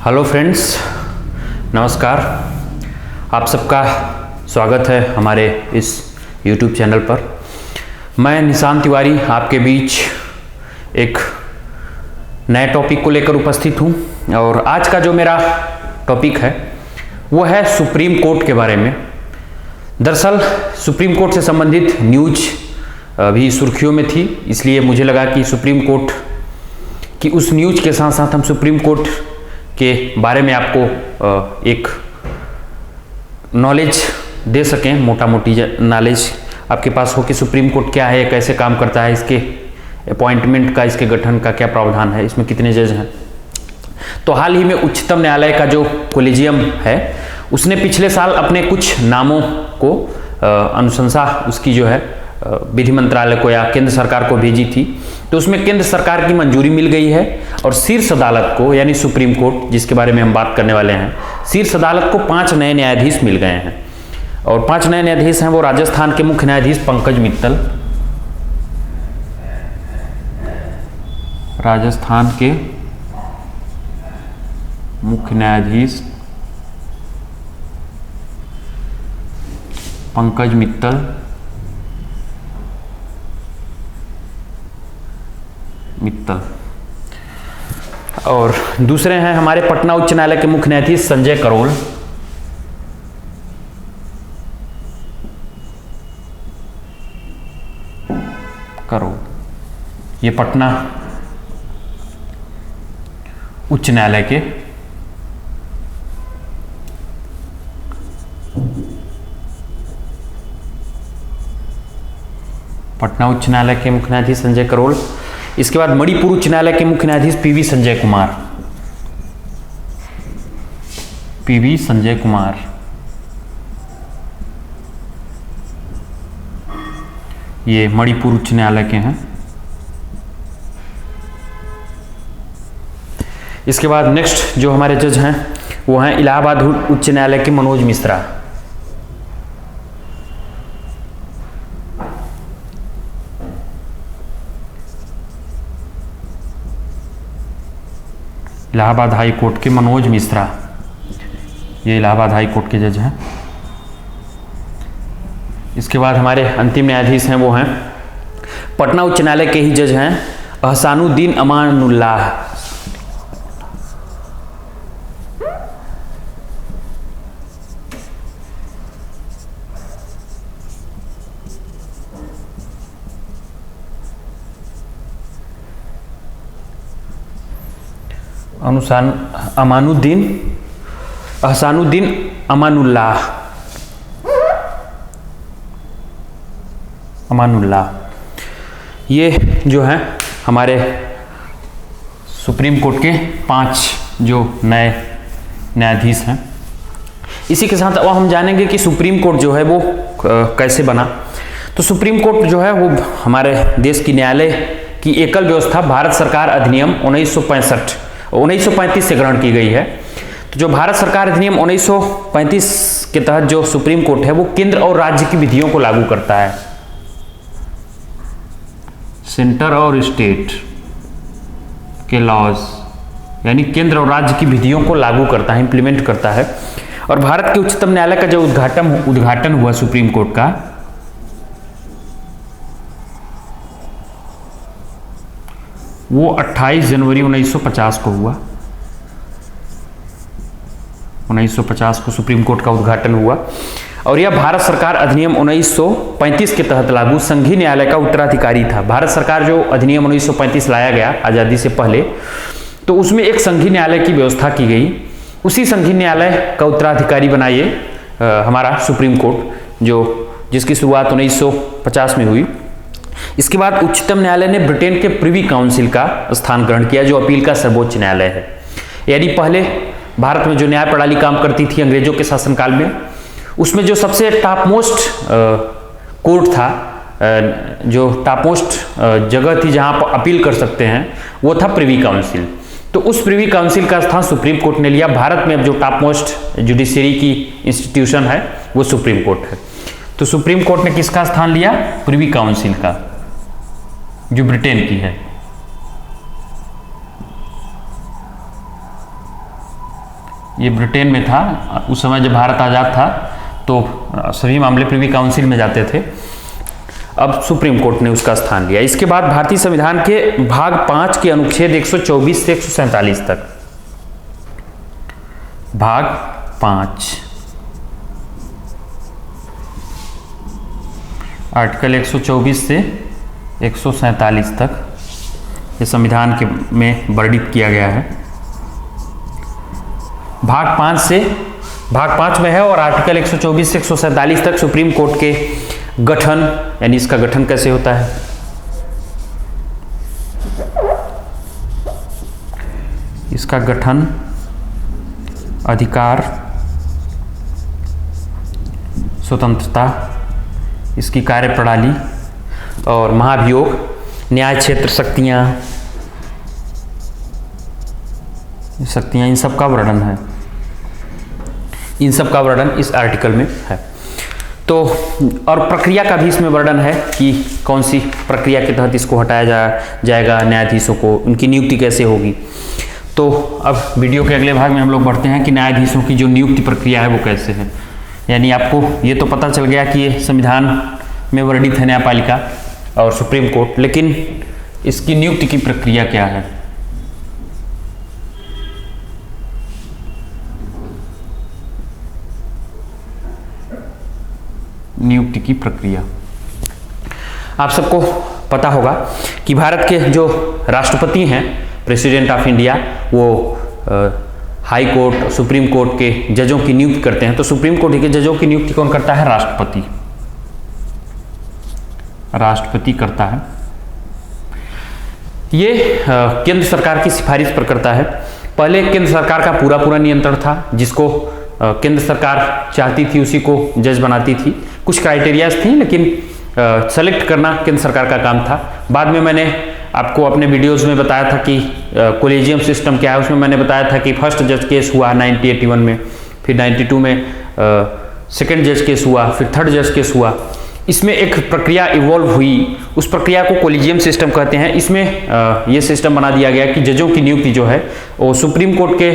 Hello friends, नमस्कार। आप सबका स्वागत है हमारे इस YouTube चैनल पर। मैं निशांत तिवारी आपके बीच एक नए टॉपिक को लेकर उपस्थित हूं और आज का जो मेरा टॉपिक है वो है सुप्रीम कोर्ट के बारे में। दरअसल सुप्रीम कोर्ट से संबंधित न्यूज अभी सुर्खियों में थी, इसलिए मुझे लगा कि सुप्रीम कोर्ट की उस न्यूज के साथ साथ हम सुप्रीम कोर्ट के बारे में आपको एक नॉलेज दे सकें, मोटा मोटी नॉलेज आपके पास हो कि सुप्रीम कोर्ट क्या है, कैसे काम करता है, इसके अपॉइंटमेंट का, इसके गठन का क्या प्रावधान है, इसमें कितने जज हैं। तो हाल ही में उच्चतम न्यायालय का जो कोलेजियम है उसने पिछले साल अपने कुछ नामों को अनुशंसा उसकी जो है विधि मंत्रालय को या केंद्र सरकार को भेजी थी। तो उसमें केंद्र सरकार की मंजूरी मिल गई है और शीर्ष अदालत को यानी सुप्रीम कोर्ट, जिसके बारे में हम बात करने वाले हैं, शीर्ष अदालत को 5 नए न्यायाधीश मिल गए हैं। और 5 नए न्यायाधीश हैं वो राजस्थान के मुख्य न्यायाधीश पंकज मित्तल, राजस्थान के मुख्य न्यायाधीश पंकज मित्तल और दूसरे हैं हमारे पटना उच्च न्यायालय के मुख्य न्यायाधीश संजय करोल, ये पटना उच्च न्यायालय के मुख्य न्यायाधीश संजय करोल। इसके बाद मणिपुर उच्च न्यायालय के मुख्य न्यायाधीश पीवी संजय कुमार, ये मणिपुर उच्च न्यायालय के हैं। इसके बाद नेक्स्ट जो हमारे जज हैं वो हैं इलाहाबाद उच्च न्यायालय के मनोज मिश्रा, इलाहाबाद हाई कोर्ट के मनोज मिश्रा, ये इलाहाबाद हाई कोर्ट के जज हैं। इसके बाद हमारे अंतिम न्यायाधीश हैं वो हैं पटना उच्च न्यायालय के ही जज हैं अहसानुद्दीन अमानुल्लाह, अहसानुद्दीन अमानुल्लाह, ये जो हैं हमारे सुप्रीम कोर्ट के 5 जो नए न्यायाधीश हैं। इसी के साथ अब हम जानेंगे कि सुप्रीम कोर्ट जो है वो कैसे बना। तो सुप्रीम कोर्ट जो है वो हमारे देश की न्यायालय की एकल व्यवस्था भारत सरकार अधिनियम 1935 से ग्रहण की गई है। तो जो भारत सरकार अधिनियम 1935 के तहत जो सुप्रीम कोर्ट है वो केंद्र और राज्य की विधियों को लागू करता है, सेंटर और स्टेट के लॉज, यानी केंद्र और राज्य की विधियों को लागू करता है, इंप्लीमेंट करता है। और भारत के उच्चतम न्यायालय का जो उद्घाटन हुआ सुप्रीम कोर्ट का, वो 28 जनवरी 1950 को हुआ। 1950 को सुप्रीम कोर्ट का उद्घाटन हुआ और यह भारत सरकार अधिनियम 1935 के तहत लागू संघीय न्यायालय का उत्तराधिकारी था। भारत सरकार जो अधिनियम 1935 लाया गया आज़ादी से पहले, तो उसमें एक संघीय न्यायालय की व्यवस्था की गई। उसी संघीय न्यायालय का उत्तराधिकारी बना ये हमारा सुप्रीम कोर्ट, जिसकी शुरुआत 1950 में हुई। इसके बाद उच्चतम न्यायालय ने ब्रिटेन के प्रिवी काउंसिल का स्थान ग्रहण किया, जो अपील का सर्वोच्च न्यायालय है। यानी पहले भारत में जो न्याय प्रणाली काम करती थी अंग्रेजों के शासनकाल में, उसमें जो सबसे टॉप मोस्ट कोर्ट था, जो टॉप मोस्ट जगह थी जहां पर अपील कर सकते हैं, वो था प्रिवी काउंसिल। तो उस प्रिवी काउंसिल का स्थान सुप्रीम कोर्ट ने लिया। भारत में अब जो टॉप मोस्ट जुडिशरी की इंस्टीट्यूशन है वो सुप्रीम कोर्ट है। तो सुप्रीम कोर्ट ने किसका स्थान लिया? प्रिवी काउंसिल का, जो ब्रिटेन की है। ये ब्रिटेन में था। उस समय जब भारत आज़ाद था तो सभी मामले प्रिवी काउंसिल में जाते थे। अब सुप्रीम कोर्ट ने उसका स्थान लिया। इसके बाद भारतीय संविधान के भाग 5 के अनुच्छेद 124 से 147 तक, भाग 5 आर्टिकल 124 से 147 तक ये संविधान के में वर्णित किया गया है। भाग 5 में है और आर्टिकल 124 से 147 तक सुप्रीम कोर्ट के गठन, यानी इसका गठन कैसे होता है, इसका गठन, अधिकार, स्वतंत्रता, इसकी कार्यप्रणाली और महाभियोग, न्याय क्षेत्र, शक्तियां, इन सब का वर्णन है। इन सब का वर्णन इस आर्टिकल में है। तो और प्रक्रिया का भी इसमें वर्णन है कि कौन सी प्रक्रिया के तहत इसको हटाया जाएगा, न्यायाधीशों को उनकी नियुक्ति कैसे होगी। तो अब वीडियो के अगले भाग में हम लोग बढ़ते हैं कि न्यायाधीशों की जो नियुक्ति प्रक्रिया है वो कैसे है। यानी आपको ये तो पता चल गया कि ये संविधान में वर्णित है न्यायपालिका और सुप्रीम कोर्ट, लेकिन इसकी नियुक्ति की प्रक्रिया क्या है। नियुक्ति की प्रक्रिया आप सबको पता होगा कि भारत के जो राष्ट्रपति हैं, प्रेसिडेंट ऑफ इंडिया, वो हाई कोर्ट, सुप्रीम कोर्ट के जजों की नियुक्ति करते हैं। तो सुप्रीम कोर्ट के जजों की नियुक्ति कौन करता है? राष्ट्रपति करता है। ये केंद्र सरकार की सिफारिश पर करता है। पहले केंद्र सरकार का पूरा नियंत्रण था, जिसको केंद्र सरकार चाहती थी उसी को जज बनाती थी। कुछ क्राइटेरियाज थी, लेकिन सेलेक्ट करना केंद्र सरकार का काम था। बाद में मैंने आपको अपने वीडियोस में बताया था कि कोलेजियम सिस्टम क्या है। उसमें मैंने बताया था कि फर्स्ट जज केस हुआ 1981 में, फिर 92 में सेकंड जज केस हुआ, फिर थर्ड जज केस हुआ। इसमें एक प्रक्रिया इवॉल्व हुई, उस प्रक्रिया को कोलेजियम सिस्टम कहते हैं। इसमें ये सिस्टम बना दिया गया कि जजों की नियुक्ति जो है वो सुप्रीम कोर्ट के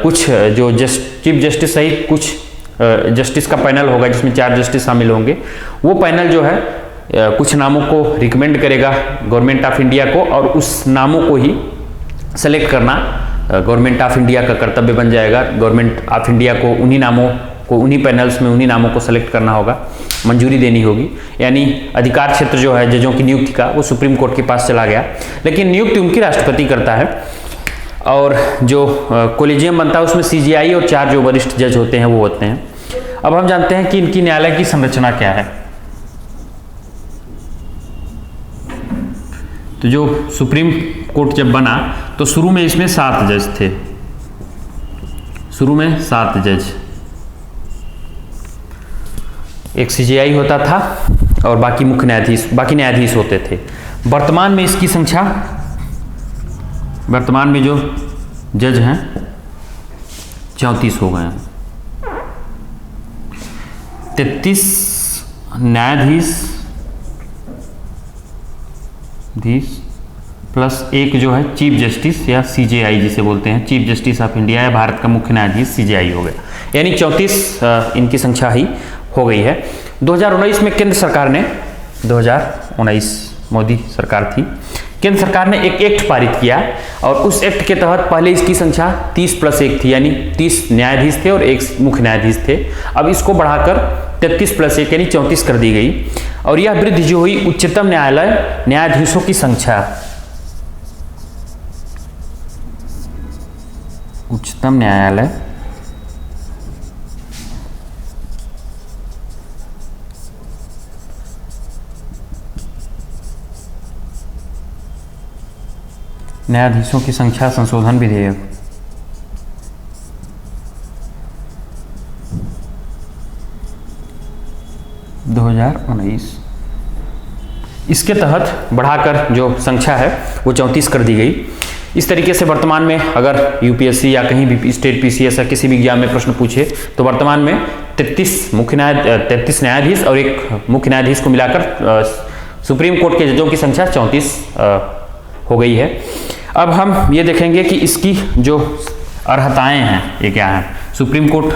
कुछ जो चीफ जस्टिस सहित कुछ जस्टिस का पैनल होगा, जिसमें 4 जस्टिस शामिल होंगे। वो पैनल जो है कुछ नामों को रिकमेंड करेगा गवर्नमेंट ऑफ इंडिया को, और उस नामों को ही सेलेक्ट करना गवर्नमेंट ऑफ इंडिया का कर्तव्य बन जाएगा। गवर्नमेंट ऑफ इंडिया को उन्हीं नामों को, उन्हीं पैनल्स में उन्हीं नामों को सेलेक्ट करना होगा, मंजूरी देनी होगी। यानी अधिकार क्षेत्र जो है जजों की नियुक्ति का वो सुप्रीम कोर्ट के पास चला गया, लेकिन नियुक्ति उनकी राष्ट्रपति करता है। और जो कोलेजियम बनता है उसमें CJI और 4 जो वरिष्ठ जज होते हैं वो होते हैं। अब हम जानते हैं कि इनकी न्यायालय की संरचना क्या है। तो जो सुप्रीम कोर्ट जब बना तो शुरू में इसमें 7 जज थे, शुरू में 7 जज, एक CJI होता था और बाकी मुख्य न्यायाधीश, बाकी न्यायाधीश होते थे। वर्तमान में इसकी संख्या, वर्तमान में जो जज हैं 34 हो गए हैं। 33 न्यायाधीश प्लस एक जो है चीफ जस्टिस या CJI जिसे बोलते हैं, चीफ जस्टिस ऑफ इंडिया या भारत का मुख्य न्यायाधीश CJI हो गया। यानी 34 इनकी संख्या ही हो गई है। 2019 में केंद्र सरकार ने, 2019 मोदी सरकार थी, केंद्र सरकार ने एक एक्ट पारित किया और उस एक्ट के तहत पहले इसकी संख्या 30 + 1 थी, यानी 30 न्यायाधीश थे और 1 मुख्य न्यायाधीश थे। अब इसको बढ़ाकर 33 + 1 यानी 34 कर दी गई। और यह वृद्धि जो हुई उच्चतम न्यायालय न्यायाधीशों की संख्या, उच्चतम न्यायालय न्यायाधीशों की संख्या संशोधन विधेयक 2019, इसके तहत बढ़ाकर जो संख्या है वो 34 कर दी गई। इस तरीके से वर्तमान में अगर UPSC या कहीं भी स्टेट PCS या किसी भी एग्जाम में प्रश्न पूछे तो वर्तमान में 33 न्यायाधीश और एक मुख्य न्यायाधीश को मिलाकर सुप्रीम कोर्ट के जजों की संख्या 34 हो गई है। अब हम ये देखेंगे कि इसकी जो अर्हताएं हैं ये क्या है, सुप्रीम कोर्ट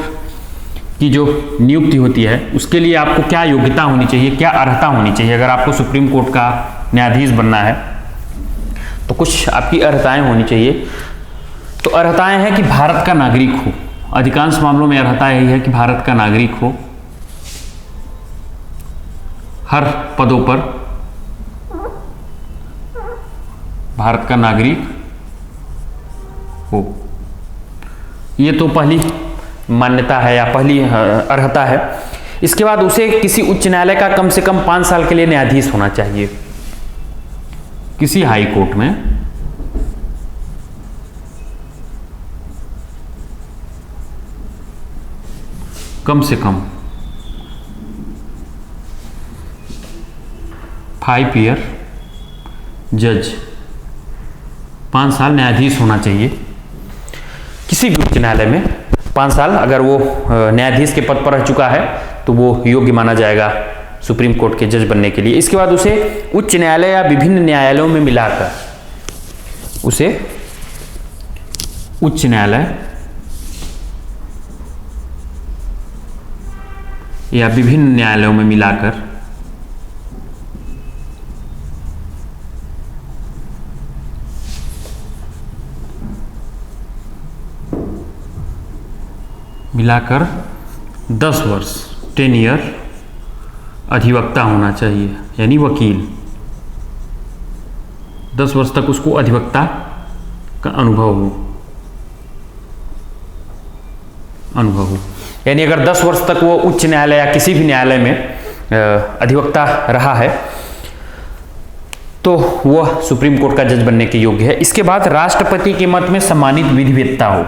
की जो नियुक्ति होती है उसके लिए आपको क्या योग्यता होनी चाहिए, क्या अर्हता होनी चाहिए। अगर आपको सुप्रीम कोर्ट का न्यायाधीश बनना है तो कुछ आपकी अर्हताएं होनी चाहिए। तो अर्हताएं हैं कि भारत का नागरिक हो, अधिकांश मामलों में अर्हता यही है कि भारत का नागरिक हो, हर पदों पर भारत का नागरिक हो। ये तो पहली मान्यता है या पहली अर्हता है। इसके बाद उसे किसी उच्च न्यायालय का कम से कम 5 साल के लिए न्यायाधीश होना चाहिए, किसी हाई कोर्ट में कम से कम 5 ईयर जज, 5 साल न्यायाधीश होना चाहिए किसी भी उच्च न्यायालय में। 5 साल अगर वो न्यायाधीश के पद पर रह चुका है तो वो योग्य माना जाएगा सुप्रीम कोर्ट के जज बनने के लिए। इसके बाद उसे उच्च न्यायालय या विभिन्न न्यायालयों में मिलाकर, उसे उच्च न्यायालय या विभिन्न न्यायालयों में मिलाकर मिलाकर 10 वर्ष 10 ईयर अधिवक्ता होना चाहिए, यानी वकील। 10 वर्ष तक उसको अधिवक्ता का अनुभव हो। यानी अगर 10 वर्ष तक वो उच्च न्यायालय या किसी भी न्यायालय में अधिवक्ता रहा है तो वह सुप्रीम कोर्ट का जज बनने के योग्य है। इसके बाद राष्ट्रपति के मत में सम्मानित विधिवेत्ता हो,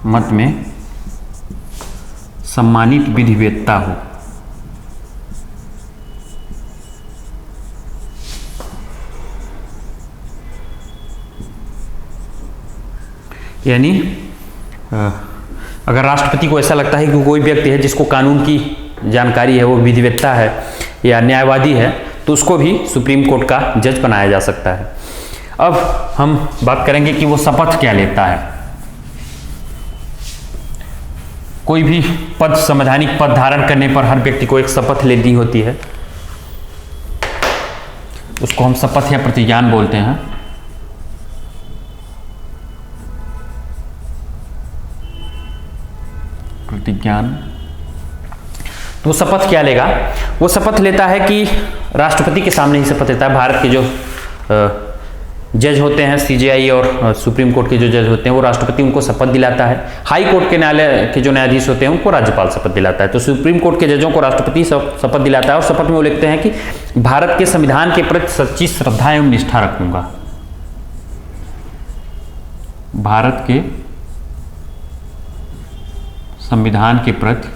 मत में सम्मानित विधिवेत्ता हो। यानी अगर राष्ट्रपति को ऐसा लगता है कि कोई व्यक्ति है जिसको कानून की जानकारी है, वो विधिवेत्ता है या न्यायवादी है, तो उसको भी सुप्रीम कोर्ट का जज बनाया जा सकता है। अब हम बात करेंगे कि वो शपथ क्या लेता है। कोई भी पद, संवैधानिक पद धारण करने पर हर व्यक्ति को एक शपथ लेनी होती है, उसको हम शपथ या प्रतिज्ञान बोलते हैं। प्रतिज्ञान। तो वो शपथ क्या लेगा? वो शपथ लेता है कि राष्ट्रपति के सामने ही शपथ लेता है। भारत के जो जज होते हैं, सीजेआई और सुप्रीम कोर्ट के जो जज होते हैं, वो राष्ट्रपति उनको शपथ दिलाता है। हाई कोर्ट के न्यायालय के जो न्यायाधीश होते हैं उनको राज्यपाल शपथ दिलाता है। तो सुप्रीम कोर्ट के जजों को राष्ट्रपति शपथ दिलाता है और शपथ में वो लिखते हैं कि भारत के संविधान के प्रति सच्ची श्रद्धा एवं निष्ठा रखूंगा। भारत के संविधान के प्रति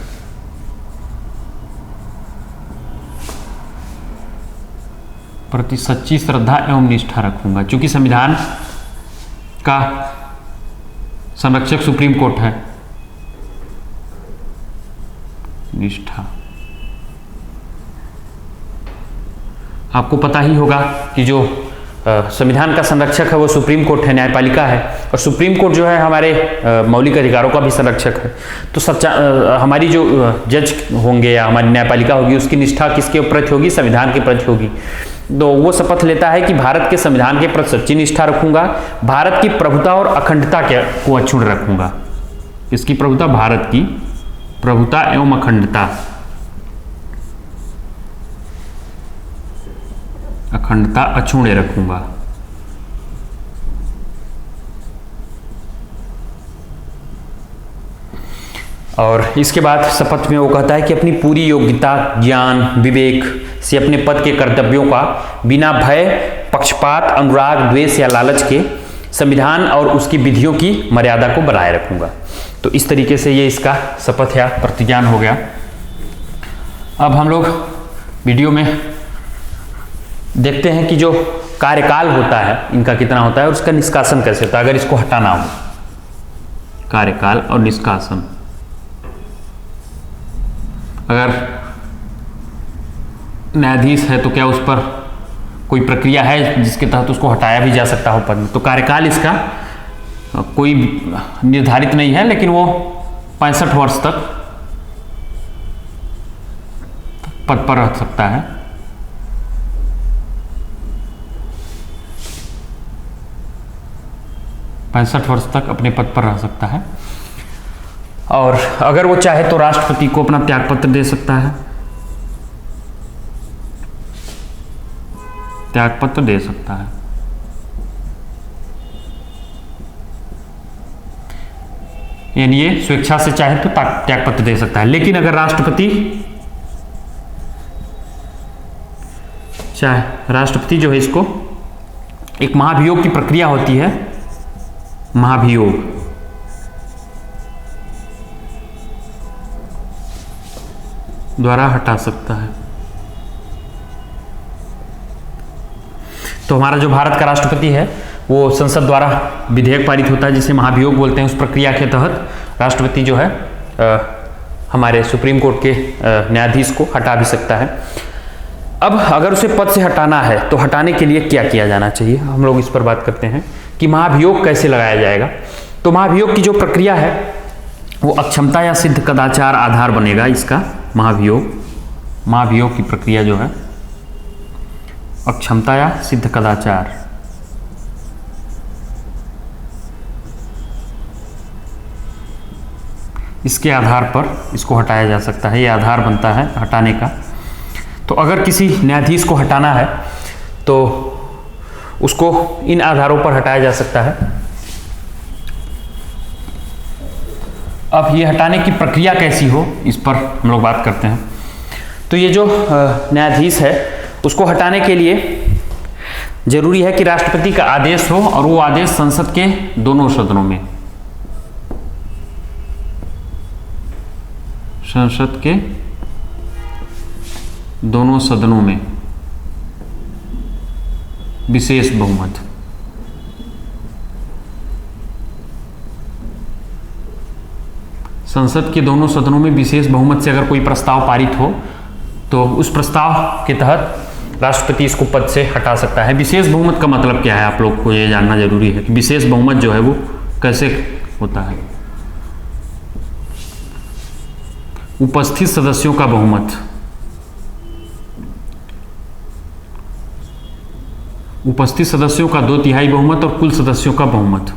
सच्ची श्रद्धा एवं निष्ठा रखूंगा। क्योंकि संविधान का संरक्षक सुप्रीम कोर्ट है। निष्ठा, आपको पता ही होगा कि जो संविधान का संरक्षक है वो सुप्रीम कोर्ट है, न्यायपालिका है, और सुप्रीम कोर्ट जो है हमारे मौलिक अधिकारों का भी संरक्षक है। तो हमारी जो जज होंगे या हमारी न्यायपालिका होगी उसकी निष्ठा किसके प्रति होगी? संविधान के प्रति होगी। तो वो शपथ लेता है कि भारत के संविधान के प्रति सच्ची निष्ठा रखूंगा, भारत की प्रभुता और अखंडता को अक्षुण्ण रखूंगा। इसकी प्रभुता, भारत की प्रभुता एवं अखंडता, अक्षुण्ण रखूंगा। और इसके बाद शपथ में वो कहता है कि अपनी पूरी योग्यता, ज्ञान, विवेक से अपने पद के कर्तव्यों का बिना भय, पक्षपात, अनुराग, द्वेष या लालच के संविधान और उसकी विधियों की मर्यादा को बनाए रखूंगा। तो इस तरीके से ये इसका शपथ या प्रतिज्ञान हो गया। अब हम लोग वीडियो में देखते हैं कि जो कार्यकाल होता है इनका कितना होता है और उसका निष्कासन कैसे होता है अगर इसको हटाना हो। कार्यकाल और निष्कासन, अगर न्यायाधीश है तो क्या उस पर कोई प्रक्रिया है जिसके तहत उसको हटाया भी जा सकता हो पद में। तो कार्यकाल इसका कोई निर्धारित नहीं है, लेकिन वो 65 वर्ष तक पद पर रह सकता है। पैंसठ वर्ष तक अपने पद पर रह सकता है। और अगर वो चाहे तो राष्ट्रपति को अपना त्यागपत्र दे सकता है, त्यागपत्र दे सकता है। यानी ये स्वेच्छा से चाहे तो त्यागपत्र दे सकता है। लेकिन अगर राष्ट्रपति चाहे, राष्ट्रपति जो है इसको, एक महाभियोग की प्रक्रिया होती है, महाभियोग, द्वारा हटा सकता है। तो हमारा जो भारत का राष्ट्रपति है वो संसद द्वारा विधेयक पारित होता है जिसे महाभियोग बोलते हैं। उस प्रक्रिया के तहत राष्ट्रपति जो है हमारे सुप्रीम कोर्ट के न्यायाधीश को हटा भी सकता है। अब अगर उसे पद से हटाना है तो हटाने के लिए क्या किया जाना चाहिए, हम लोग इस पर बात करते हैं कि महाभियोग कैसे लगाया जाएगा। तो महाभियोग की जो प्रक्रिया है वो अक्षमता या सिद्ध कदाचार आधार बनेगा इसका। महाभियोग की प्रक्रिया जो है अक्षमता या सिद्ध कदाचार, इसके आधार पर इसको हटाया जा सकता है। ये आधार बनता है हटाने का। तो अगर किसी न्यायाधीश को हटाना है तो उसको इन आधारों पर हटाया जा सकता है। अब ये हटाने की प्रक्रिया कैसी हो इस पर हम लोग बात करते हैं। तो ये जो न्यायाधीश है उसको हटाने के लिए जरूरी है कि राष्ट्रपति का आदेश हो और वो आदेश संसद के दोनों सदनों में, संसद के दोनों सदनों में विशेष बहुमत, संसद के दोनों सदनों में विशेष बहुमत से अगर कोई प्रस्ताव पारित हो तो उस प्रस्ताव के तहत राष्ट्रपति इसको पद से हटा सकता है। विशेष बहुमत का मतलब क्या है, आप लोग को ये जानना जरूरी है कि विशेष बहुमत जो है वो कैसे होता है। उपस्थित सदस्यों का बहुमत, उपस्थित सदस्यों का 2/3 बहुमत और कुल सदस्यों का बहुमत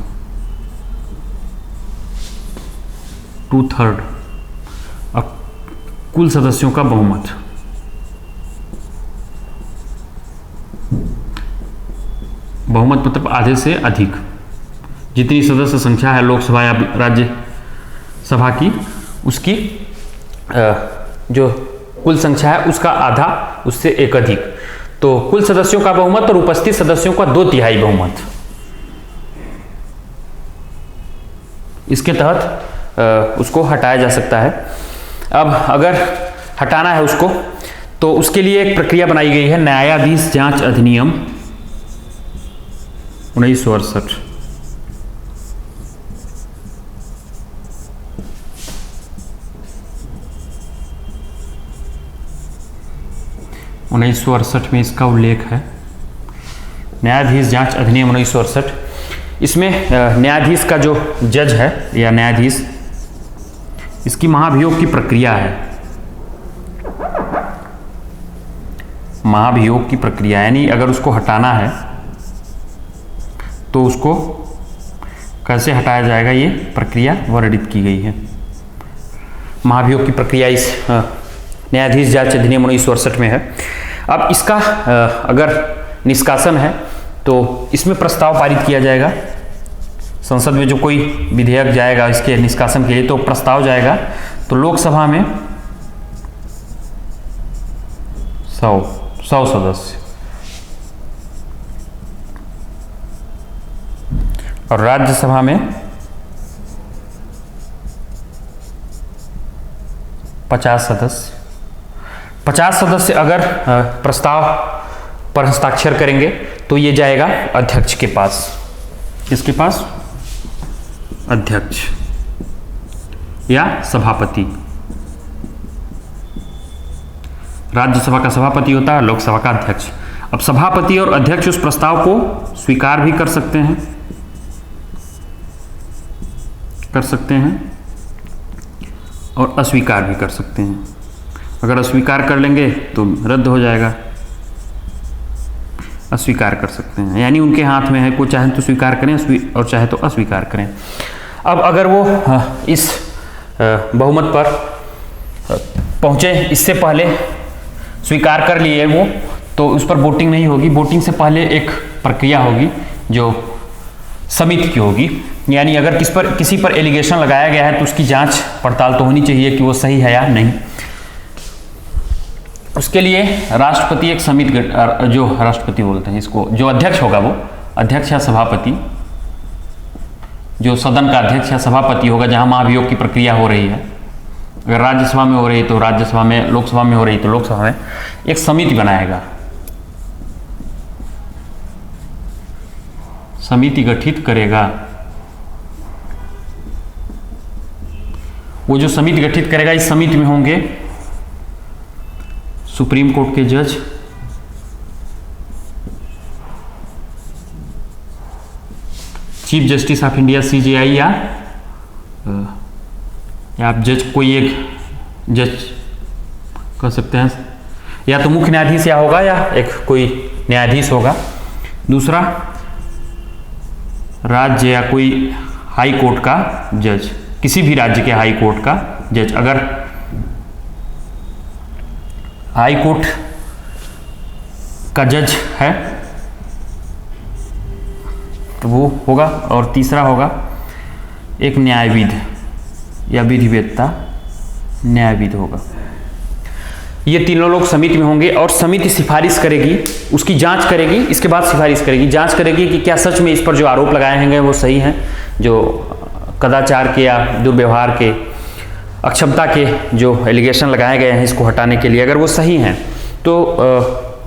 2/3 और कुल सदस्यों का बहुमत। बहुमत मतलब आधे से अधिक, जितनी सदस्य संख्या है लोकसभा या राज्य सभा की, उसकी जो कुल संख्या है उसका आधा, उससे एक अधिक। तो कुल सदस्यों का बहुमत और उपस्थित सदस्यों का 2/3 बहुमत, इसके तहत उसको हटाया जा सकता है। अब अगर हटाना है उसको तो उसके लिए एक प्रक्रिया बनाई गई है, न्यायाधीश जांच अधिनियम 1968। में इसका उल्लेख है, न्यायाधीश जांच अधिनियम 1968। इसमें न्यायाधीश का जो जज है या न्यायाधीश, इसकी महाभियोग की प्रक्रिया है। महाभियोग की प्रक्रिया यानी अगर उसको हटाना है तो उसको कैसे हटाया जाएगा, ये प्रक्रिया वर्णित की गई है। महाभियोग की प्रक्रिया इस न्यायाधीश जांच अधिनियम 1968 में है। अब इसका अगर निष्कासन है तो इसमें प्रस्ताव पारित किया जाएगा संसद में। जो कोई विधेयक जाएगा इसके निष्कासन के लिए तो प्रस्ताव जाएगा, तो लोकसभा में 100 सदस्य और राज्यसभा में 50 सदस्य। 50 सदस्य अगर प्रस्ताव पर हस्ताक्षर करेंगे तो ये जाएगा अध्यक्ष के पास। किसके पास? अध्यक्ष या सभापति। राज्यसभा का सभापति होता है, लोकसभा का अध्यक्ष। अब सभापति और अध्यक्ष उस प्रस्ताव को स्वीकार भी कर सकते हैं और अस्वीकार भी कर सकते हैं। अगर अस्वीकार कर लेंगे तो रद्द हो जाएगा, अस्वीकार कर सकते हैं, यानी उनके हाथ में है, को चाहे तो स्वीकार करें और चाहे तो अस्वीकार करें। अब अगर वो इस बहुमत पर पहुंचे, इससे पहले स्वीकार कर लिए वो, तो उस पर वोटिंग नहीं होगी। वोटिंग से पहले एक प्रक्रिया होगी जो समिति की होगी, यानी अगर किसी पर एलिगेशन लगाया गया है तो उसकी जांच पड़ताल तो होनी चाहिए कि वो सही है या नहीं। उसके लिए राष्ट्रपति एक समिति, जो राष्ट्रपति बोलते हैं इसको, जो अध्यक्ष होगा वो अध्यक्ष या सभापति, जो सदन का अध्यक्ष या सभापति होगा, जहां महाभियोग की प्रक्रिया हो रही है, अगर राज्यसभा में हो रही तो राज्यसभा में, लोकसभा में हो रही तो लोकसभा में, एक समिति बनाएगा, समिति गठित करेगा। वो जो समिति गठित करेगा, इस समिति में होंगे सुप्रीम कोर्ट के जज, chief justice of India CJI, या आप जज, कोई एक जज कह सकते हैं, या तो मुख्य न्यायाधीश या होगा, या एक कोई न्यायाधीश होगा। दूसरा राज्य या कोई हाई कोर्ट का जज, किसी भी राज्य के हाई कोर्ट का जज। अगर हाई कोर्ट का जज है तो वो होगा। और तीसरा होगा एक न्यायविद या विधिवेत्ता न्यायविद होगा। ये तीनों लोग समिति में होंगे और समिति सिफारिश करेगी, उसकी जांच करेगी, इसके बाद सिफारिश करेगी, जांच करेगी कि क्या सच में इस पर जो आरोप लगाए हैं वो सही हैं, जो कदाचार के या दुर्व्यवहार के, अक्षमता के जो एलिगेशन लगाए गए हैं इसको हटाने के लिए। अगर वो सही हैं तो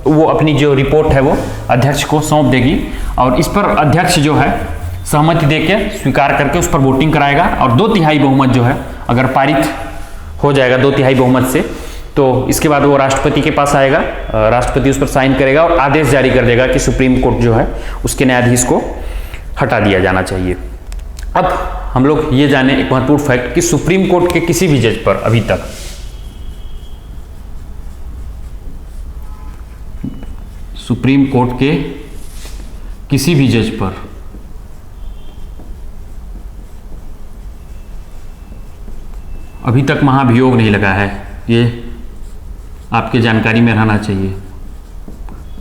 वो अपनी जो रिपोर्ट है वो अध्यक्ष को सौंप देगी और इस पर अध्यक्ष जो है सहमति देके स्वीकार करके उस पर वोटिंग कराएगा और 2/3 बहुमत जो है अगर पारित हो जाएगा 2/3 बहुमत से, तो इसके बाद वो राष्ट्रपति के पास आएगा, राष्ट्रपति उस पर साइन करेगा और आदेश जारी कर देगा कि सुप्रीम कोर्ट जो है उसके न्यायाधीश को हटा दिया जाना चाहिए। अब हम लोग ये जाने एक महत्वपूर्ण फैक्ट कि सुप्रीम कोर्ट के किसी भी जज पर अभी तक सुप्रीम कोर्ट के किसी भी जज पर अभी तक महाभियोग नहीं लगा है, ये आपके जानकारी में रहना चाहिए।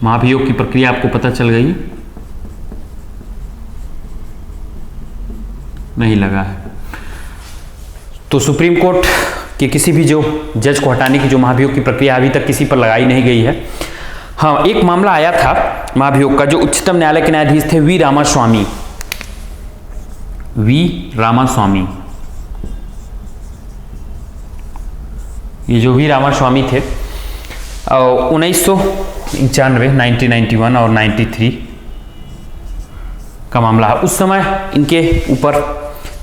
महाभियोग की प्रक्रिया आपको पता चल गई, नहीं लगा है। तो सुप्रीम कोर्ट के किसी भी जो जज को हटाने की जो महाभियोग की प्रक्रिया अभी तक किसी पर लगाई नहीं गई है। हाँ, एक मामला आया था महाभियोग का, जो उच्चतम न्यायालय के न्यायाधीश थे वी रामास्वामी। ये जो वी रामास्वामी थे 1991, 1991 और 93 का मामला है। उस समय इनके ऊपर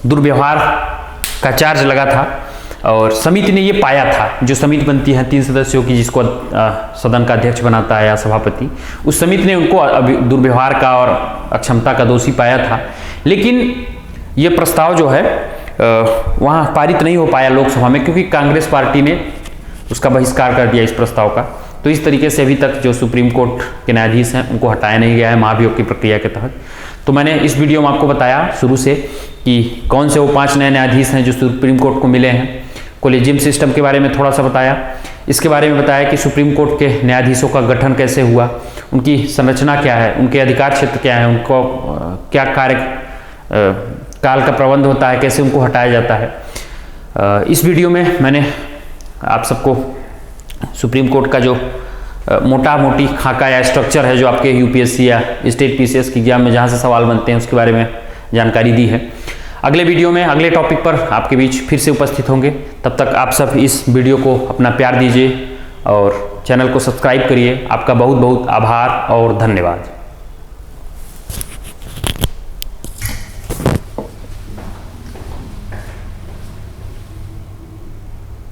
दुर्व्यवहार का चार्ज लगा था और समिति ने ये पाया था, जो समिति बनती है 3 सदस्यों की, जिसको सदन का अध्यक्ष बनाता है या सभापति, उस समिति ने उनको दुर्व्यवहार का और अक्षमता का दोषी पाया था। लेकिन ये प्रस्ताव जो है वहाँ पारित नहीं हो पाया लोकसभा में, क्योंकि कांग्रेस पार्टी ने उसका बहिष्कार कर दिया इस प्रस्ताव का। तो इस तरीके से अभी तक जो सुप्रीम कोर्ट के न्यायाधीश हैं उनको हटाया नहीं गया है महाभियोग की प्रक्रिया के तहत। तो मैंने इस वीडियो में आपको बताया शुरू से कि कौन से वो 5 नए न्यायाधीश हैं जो सुप्रीम कोर्ट को मिले हैं। कोलेजियम सिस्टम के बारे में थोड़ा सा बताया, इसके बारे में बताया कि सुप्रीम कोर्ट के न्यायाधीशों का गठन कैसे हुआ, उनकी संरचना क्या है, उनके अधिकार क्षेत्र क्या है, उनको क्या कार्य काल का प्रबंध होता है, कैसे उनको हटाया जाता है। इस वीडियो में मैंने आप सबको सुप्रीम कोर्ट का जो मोटा मोटी खाका या स्ट्रक्चर है, जो आपके यूपीएससी या स्टेट पीसीएस की एग्जाम में जहाँ से सवाल बनते हैं, उसके बारे में जानकारी दी है। अगले वीडियो में अगले टॉपिक पर आपके बीच फिर से उपस्थित होंगे। तब तक आप सब इस वीडियो को अपना प्यार दीजिए और चैनल को सब्सक्राइब करिए। आपका बहुत बहुत आभार और धन्यवाद।